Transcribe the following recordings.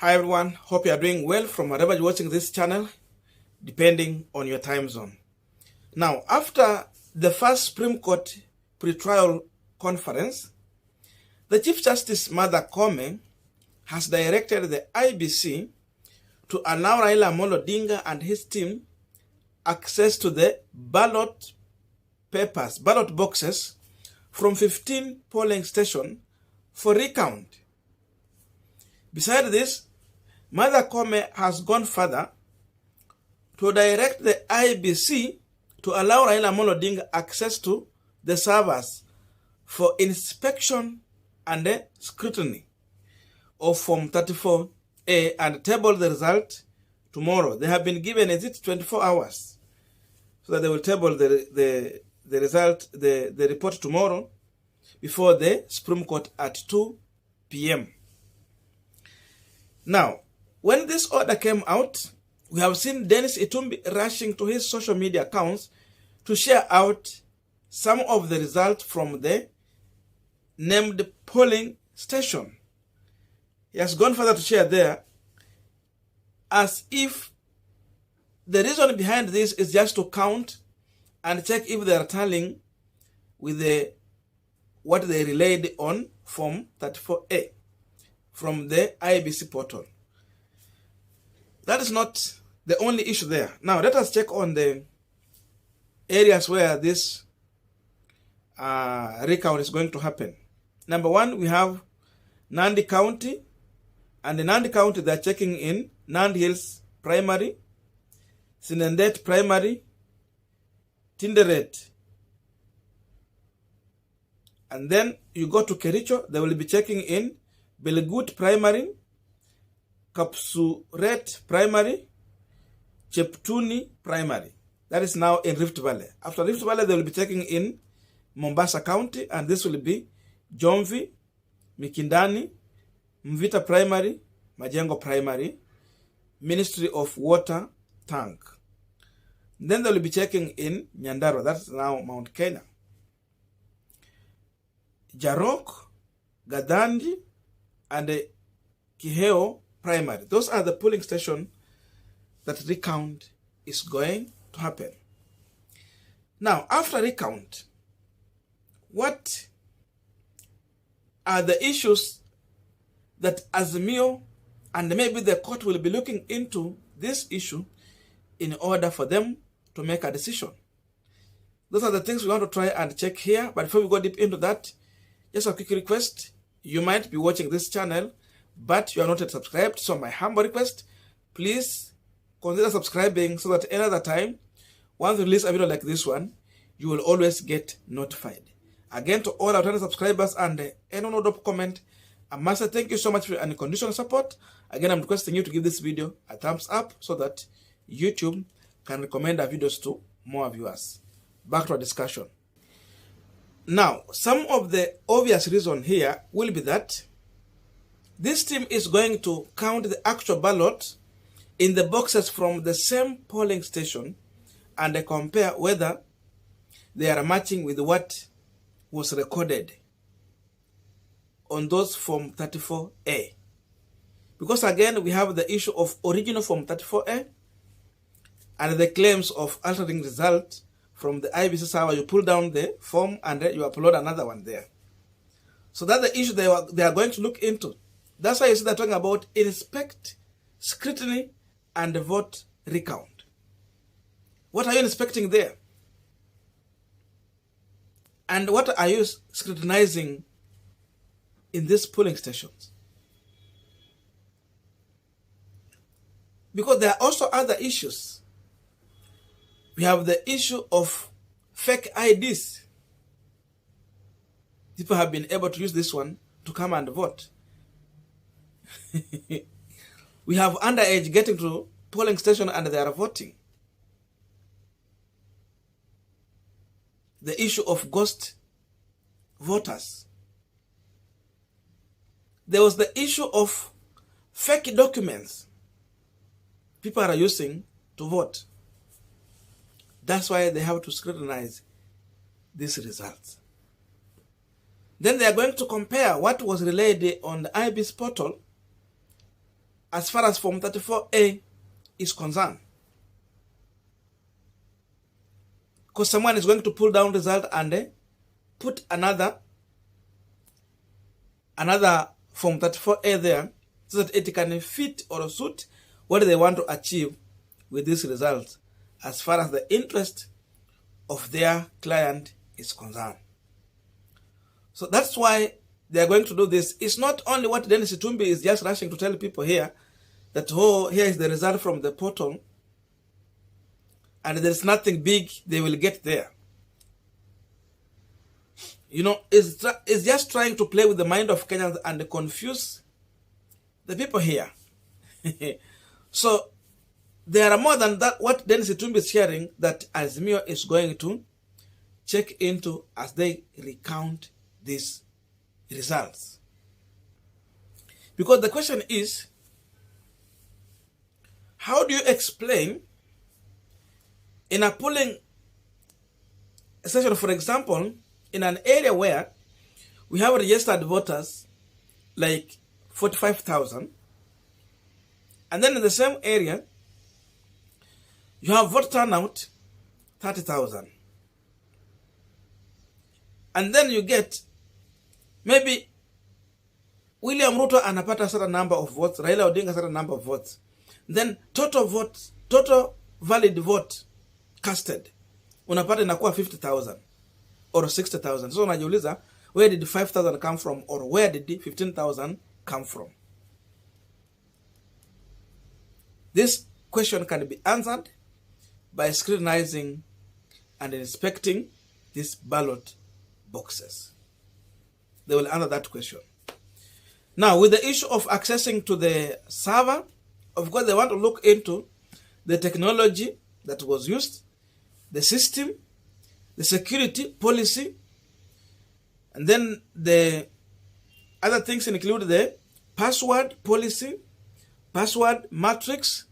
Hi everyone, hope you are doing well from wherever you're watching this channel, depending on your time zone. Now, after the first Supreme Court pre-trial conference, the Chief Justice Mother Koome has directed the IBC to allow Raila Odinga and his team access to the ballot papers, ballot boxes from 15 polling stations for recount. Besides this, Mother Koome has gone further to direct the IBC to allow Raila Odinga access to the servers for inspection and scrutiny of Form 34A and table the result tomorrow. They have been given, is it 24 hours? So that they will table the result, the report tomorrow before the Supreme Court at 2 p.m. Now, when this order came out, we have seen Dennis Itumbi rushing to his social media accounts to share out some of the results from the named polling station. He has gone further to share there as if the reason behind this is just to count and check if they are tallying with what they relayed on Form 34A from the IBC portal. That is not the only issue there. Now, let us check on the areas where this recount is going to happen. Number one, we have Nandi County. And in Nandi County, they are checking in Nandi Hills Primary, Sinendet Primary, Tinderet. And then you go to Kericho, they will be checking in Belgut Primary, Kapsuret Primary, Cheptuni Primary. That is now in Rift Valley. After Rift Valley, they will be checking in Mombasa County, and this will be Jomvi, Mikindani, Mvita Primary, Majengo Primary, Ministry of Water Tank. Then they will be checking in Nyandarua, that's now Mount Kenya, Jarok, Gadandi, and Kiheo Primary. Those are the polling stations that recount is going to happen. Now, after recount, what are the issues that Azimio and maybe the court will be looking into this issue in order for them to make a decision? Those are the things we want to try and check here. But before we go deep into that, just a quick request. You might be watching this channel, but you are not yet subscribed. So my humble request, please consider subscribing so that any other time, once we release a video like this one, you will always get notified. Again, to all our subscribers and anyone who drop comment, I must say thank you so much for your unconditional support. Again, I'm requesting you to give this video a thumbs up so that YouTube can recommend our videos to more viewers. Back to our discussion. Now, some of the obvious reason here will be that this team is going to count the actual ballot in the boxes from the same polling station and compare whether they are matching with what was recorded on those Form 34A. Because again, we have the issue of original Form 34A and the claims of altering result from the IBC server. You pull down the form and you upload another one there. So that's the issue they are going to look into. That's why you see they're talking about inspect, scrutiny, and vote recount. What are you inspecting there? And what are you scrutinizing in these polling stations? Because there are also other issues. We have the issue of fake IDs. People have been able to use this one to come and vote. We have underage getting to polling station and they are voting. The issue of ghost voters. There was the issue of fake documents people are using to vote. That's why they have to scrutinize these results. Then they are going to compare what was relayed on the IBC portal as far as Form 34A is concerned. Because someone is going to pull down result and put another Form 34A there so that it can fit or suit what they want to achieve with this result as far as the interest of their client is concerned. So that's why they are going to do this. It's not only what Dennis Itumbi is just rushing to tell people here, that, oh, here is the result from the portal, and there's nothing big they will get there. You know, it's just trying to play with the mind of Kenyans and confuse the people here. So there are more than that what Dennis Itumbi is hearing that Azimio is going to check into as they recount these results. Because the question is, how do you explain in a polling session, for example, in an area where we have registered voters like 45,000, and then in the same area you have vote turnout 30,000, and then you get maybe William Ruto anapata a certain number of votes, Raila Odinga a certain number of votes, then total valid vote casted unapata inakuwa 50,000 or 60,000. So unajiuliza, where did 5,000 come from, or where did 15,000 come from? This question can be answered by scrutinizing and inspecting these ballot boxes. They will answer that question. Now, with the issue of accessing to the server, of course, they want to look into the technology that was used, the system, the security policy, and then the other things include the password policy, password matrix,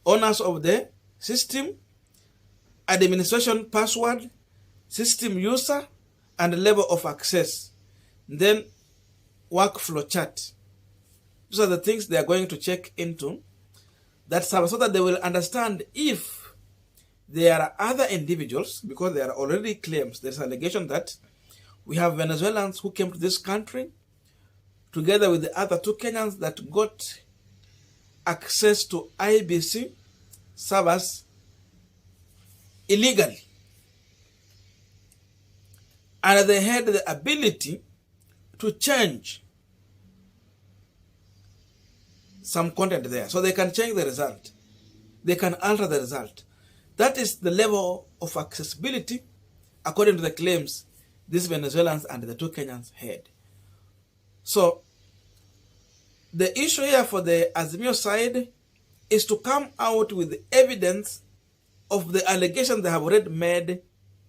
owners of the system, administration password, system user, and level of access. Then workflow chart. These are the things they are going to check into that server so that they will understand if there are other individuals, because there are already claims, there's an allegation that we have Venezuelans who came to this country together with the other two Kenyans that got access to IBC servers illegally. And they had the ability to change some content there. So they can change the result. They can alter the result. That is the level of accessibility according to the claims these Venezuelans and the two Kenyans had. So the issue here for the Azimio side is to come out with evidence of the allegations they have already made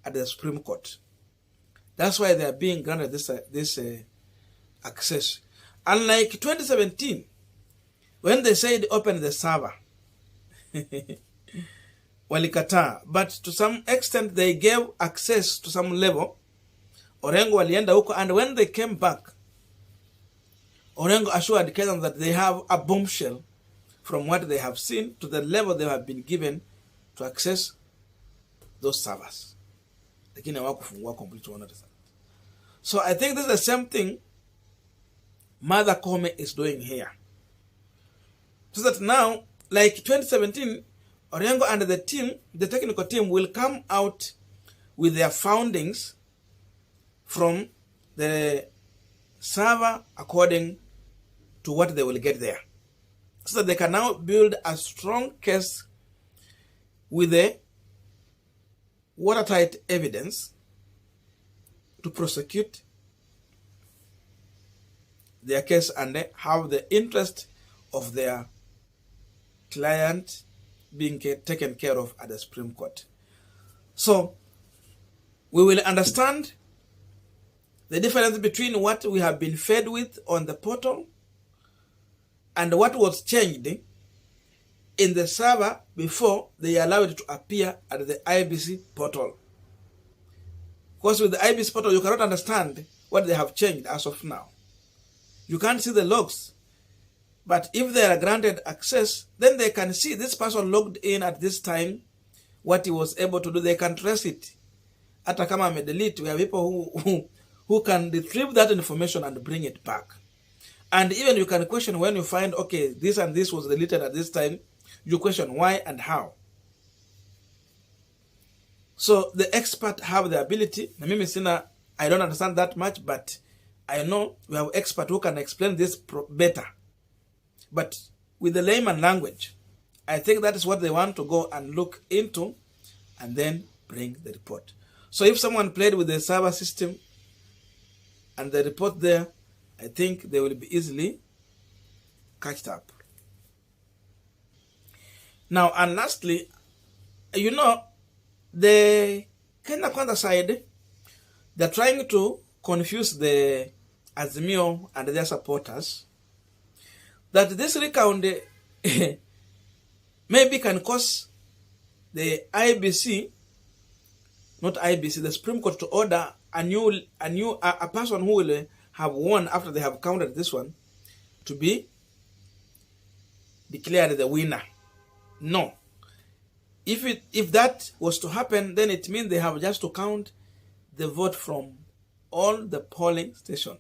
at the Supreme Court. That's why they are being granted this access. Unlike 2017, when they said open the server, walikataa, but to some extent they gave access to some level. Orengo walienda huko, and when they came back, Orengo assured Kenyans that they have a bombshell from what they have seen to the level they have been given to access those servers. Lakini hawakufungua complete 100%. So I think this is the same thing Mother Koome is doing here. So that now, like 2017, Orengo and the team, the technical team, will come out with their findings from the server according to what they will get there. So that they can now build a strong case with a watertight evidence to prosecute their case and have the interest of their client being taken care of at the Supreme Court. So we will understand the difference between what we have been fed with on the portal and what was changed in the server before they allowed it to appear at the IBC portal. Because with the IBC portal, you cannot understand what they have changed as of now. You can't see the logs. But if they are granted access, then they can see this person logged in at this time, what he was able to do. They can trace it. Hata kama delete, we have people who can retrieve that information and bring it back. And even you can question when you find, okay, this and this was deleted at this time, you question why and how. So the expert have the ability. I don't understand that much, but I know we have experts who can explain this better. But with the layman language, I think that is what they want to go and look into and then bring the report. So if someone played with the server system and the report there, I think they will be easily catched up. Now, and lastly, the Kenya Kwanza side, they're trying to confuse the Azimio and their supporters that this recount maybe can cause the IBC, not IBC, the Supreme Court to order a person who will have won after they have counted this one to be declared the winner. No. If that was to happen, then it means they have just to count the vote from all the polling stations,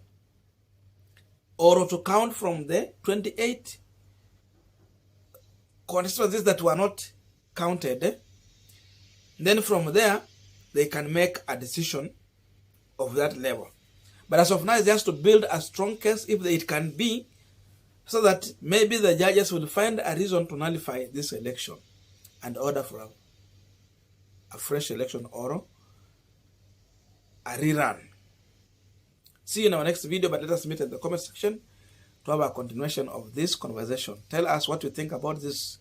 or to count from the 28 constituencies that were not counted. Then from there, they can make a decision of that level. But as of now, it's just to build a strong case if it can be, so that maybe the judges will find a reason to nullify this election and order for a fresh election or a rerun. See you in our next video, but let us meet in the comment section to have a continuation of this conversation. Tell us what you think about this